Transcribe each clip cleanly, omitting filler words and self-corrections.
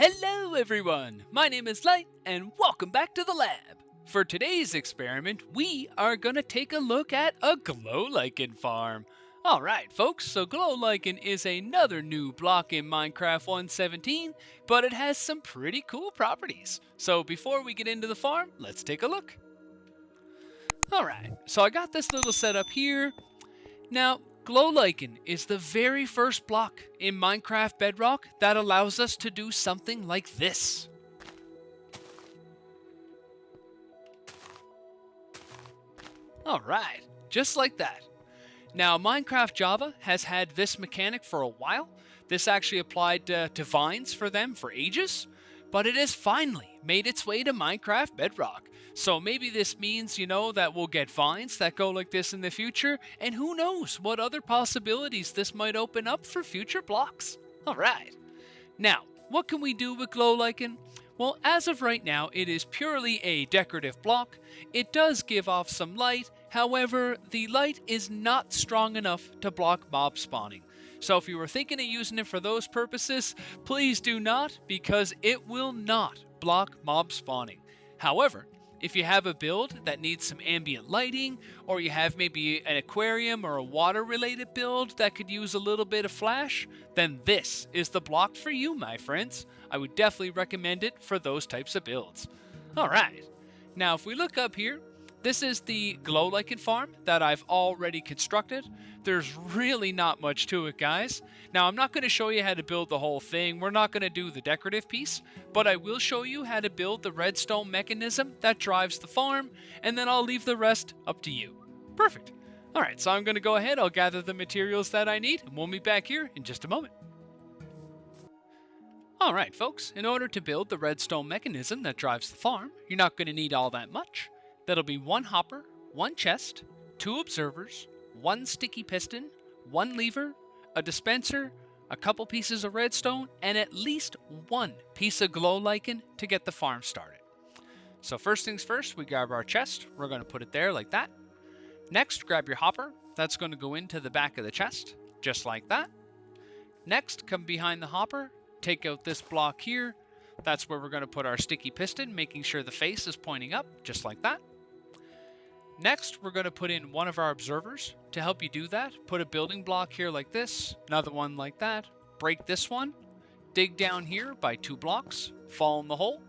Hello everyone, my name is Light and welcome back to the lab. For today's experiment, we are going to take a look at a Glow Lichen Farm. Alright folks, so Glow Lichen is another new block in Minecraft 1.17, but it has some pretty cool properties. So before we get into the farm, let's take a look. Alright, so I got this little setup here. Now, Glow Lichen is the very first block in Minecraft Bedrock that allows us to do something like this. Alright, just like that. Now, Minecraft Java has had this mechanic for a while. This actually applied to vines for them for ages, but it has finally made its way to Minecraft Bedrock. So maybe this means, that we'll get vines that go like this in the future, and who knows what other possibilities this might open up for future blocks. Alright, now, what can we do with Glow Lichen? Well, as of right now, it is purely a decorative block. It does give off some light, however, the light is not strong enough to block mob spawning. So if you were thinking of using it for those purposes, please do not, because it will not block mob spawning. However, if you have a build that needs some ambient lighting, or you have maybe an aquarium or a water related build that could use a little bit of flash, then this is the block for you, my friends. I would definitely recommend it for those types of builds. Alright, now if we look up here, this is the Glow Lichen Farm that I've already constructed. There's really not much to it, guys. Now, I'm not going to show you how to build the whole thing. We're not going to do the decorative piece, but I will show you how to build the redstone mechanism that drives the farm, and then I'll leave the rest up to you. Perfect. Alright, so I'm going to go ahead. I'll gather the materials that I need, and we'll meet back here in just a moment. Alright, folks, in order to build the redstone mechanism that drives the farm, you're not going to need all that much. That'll be one hopper, one chest, two observers, one sticky piston, one lever, a dispenser, a couple pieces of redstone, and at least one piece of Glow Lichen to get the farm started. So first things first, we grab our chest. We're going to put it there like that. Next, grab your hopper. That's going to go into the back of the chest, just like that. Next, come behind the hopper, take out this block here. That's where we're going to put our sticky piston, making sure the face is pointing up, just like that. Next, we're going to put in one of our observers. To help you do that, put a building block here like this, another one like that, break this one, dig down here by 2 blocks, fall in the hole,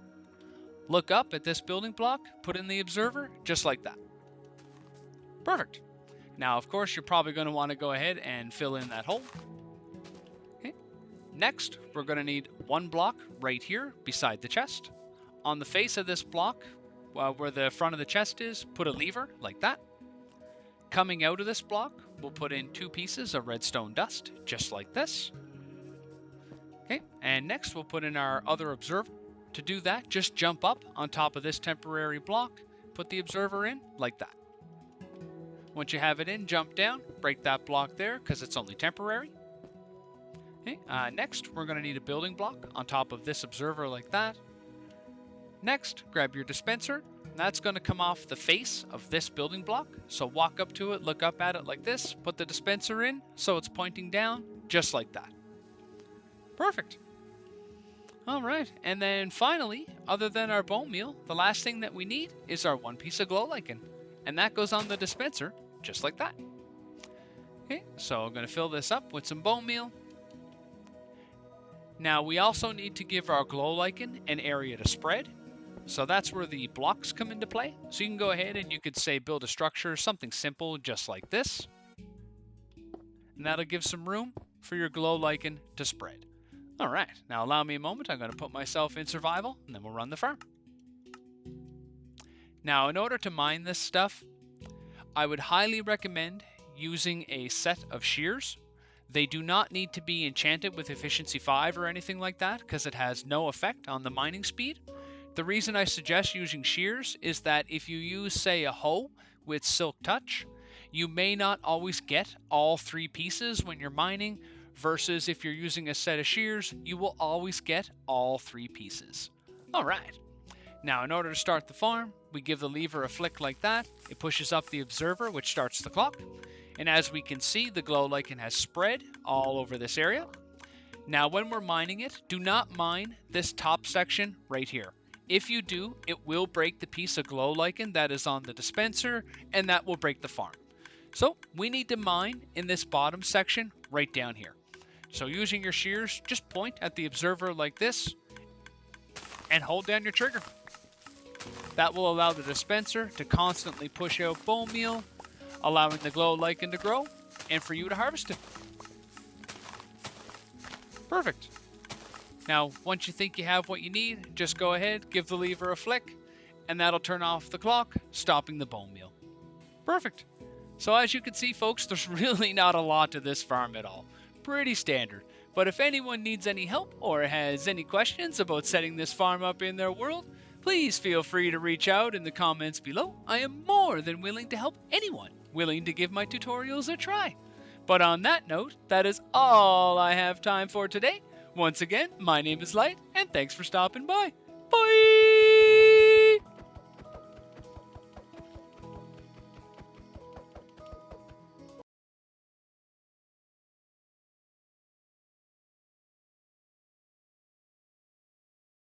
look up at this building block, put in the observer, just like that. Perfect. Now, of course, you're probably going to want to go ahead and fill in that hole. Okay. Next, we're going to need one block right here beside the chest. On the face of this block, where the front of the chest is, put a lever like that. Coming out of this block, we'll put in 2 pieces of redstone dust, just like this. Okay, and next we'll put in our other observer. To do that, just jump up on top of this temporary block, put the observer in like that. Once you have it in, jump down, break that block there because it's only temporary. Okay, next we're going to need a building block on top of this observer like that. Next, grab your dispenser. That's going to come off the face of this building block. So walk up to it, look up at it like this, put the dispenser in so it's pointing down, just like that. Perfect. Alright, and then finally, other than our bone meal, the last thing that we need is our 1 piece of Glow Lichen. And that goes on the dispenser, just like that. Okay, so I'm going to fill this up with some bone meal. Now we also need to give our Glow Lichen an area to spread. So that's where the blocks come into play. So you can go ahead and you could say build a structure, something simple just like this. And that'll give some room for your Glow Lichen to spread. Alright, now allow me a moment. I'm going to put myself in survival and then we'll run the farm. Now in order to mine this stuff, I would highly recommend using a set of shears. They do not need to be enchanted with efficiency 5 or anything like that because it has no effect on the mining speed. The reason I suggest using shears is that if you use, say, a hoe with silk touch, you may not always get all 3 pieces when you're mining, versus if you're using a set of shears, you will always get all 3 pieces. Alright, now in order to start the farm, we give the lever a flick like that. It pushes up the observer, which starts the clock. And as we can see, the Glow Lichen has spread all over this area. Now when we're mining it, do not mine this top section right here. If you do, it will break the piece of glow lichen that is on the dispenser, and that will break the farm. So we need to mine in this bottom section right down here. So using your shears, just point at the observer like this and hold down your trigger. That will allow the dispenser to constantly push out bone meal, allowing the glow lichen to grow and for you to harvest it. Perfect. Now, once you think you have what you need, just go ahead, give the lever a flick, and that'll turn off the clock, stopping the bone meal. Perfect. So as you can see, folks, there's really not a lot to this farm at all. Pretty standard. But if anyone needs any help or has any questions about setting this farm up in their world, please feel free to reach out in the comments below. I am more than willing to help anyone willing to give my tutorials a try. But on that note, that is all I have time for today. Once again, my name is Light, and thanks for stopping by. Bye!